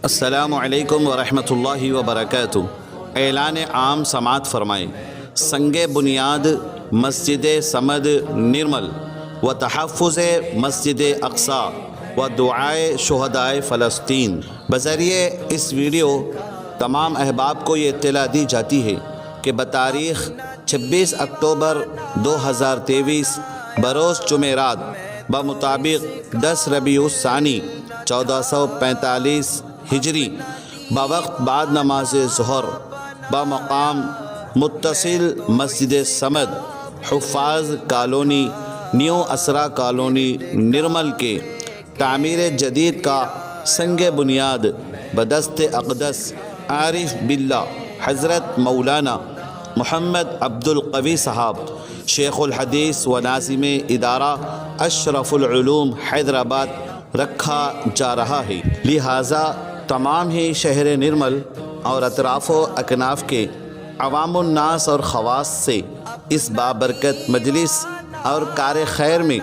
السلام علیکم ورحمۃ اللہ وبرکاتہ۔ اعلان عام سماعت فرمائیں۔ سنگ بنیاد مسجد صمد نرمل و تحفظ مسجد اقصی و دعائے شہدائے فلسطین۔ بذریعہ اس ویڈیو تمام احباب کو یہ اطلاع دی جاتی ہے کہ بتاریخ 26 اکتوبر 2023 بروز جمعرات بمطابق 10 ربیع الثانی 1445 ہجری بوقت بعد نماز ظہر بمقام متصل مسجد صمد حفاظ کالونی نیو اسرا کالونی نرمل کے تعمیر جدید کا سنگ بنیاد بدست اقدس عارف باللہ حضرت مولانا محمد عبد القوی صاحب شیخ الحدیث و ناظم ادارہ اشرف العلوم حیدرآباد رکھا جا رہا ہے، لہٰذا تمام ہی شہر نرمل اور اطراف و اکناف کے عوام الناس اور خواص سے اس بابرکت مجلس اور کار خیر میں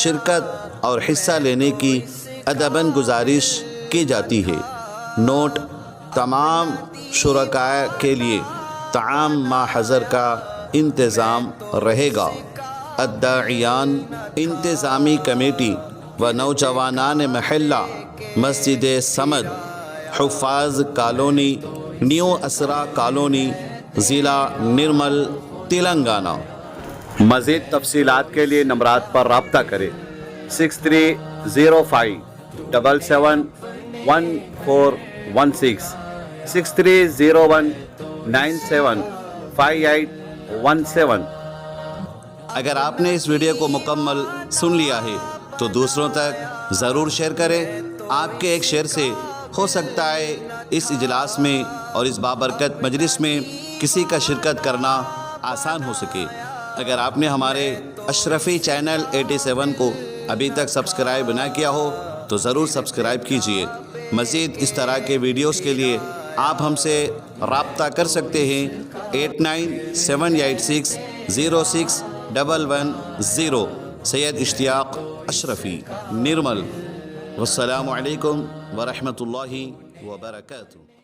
شرکت اور حصہ لینے کی ادباً گزارش کی جاتی ہے۔ نوٹ: تمام شرکاء کے لیے طعام ما حضر کا انتظام رہے گا۔ الداعیان انتظامی کمیٹی و نوجوانان محلہ مسجد صمد حفاظ کالونی نیو اسرا کالونی ضلع نرمل تلنگانہ۔ مزید تفصیلات کے لیے نمبرات پر رابطہ کریں۔ 6305 77 1416 6301 97 5817۔ اگر آپ نے اس ویڈیو کو مکمل سن لیا ہے تو دوسروں تک ضرور شیئر کریں۔ آپ کے ایک شیئر سے ہو سکتا ہے اس اجلاس میں اور اس بابرکت مجلس میں کسی کا شرکت کرنا آسان ہو سکے۔ اگر آپ نے ہمارے اشرفی چینل 87 کو ابھی تک سبسکرائب نہ کیا ہو تو ضرور سبسکرائب کیجئے۔ مزید اس طرح کے ویڈیوز کے لیے آپ ہم سے رابطہ کر سکتے ہیں 897860 061110۔ سید اشتیاق اشرفی، نرمل۔ والسلام علیکم ورحمۃ اللہ وبرکاتہ۔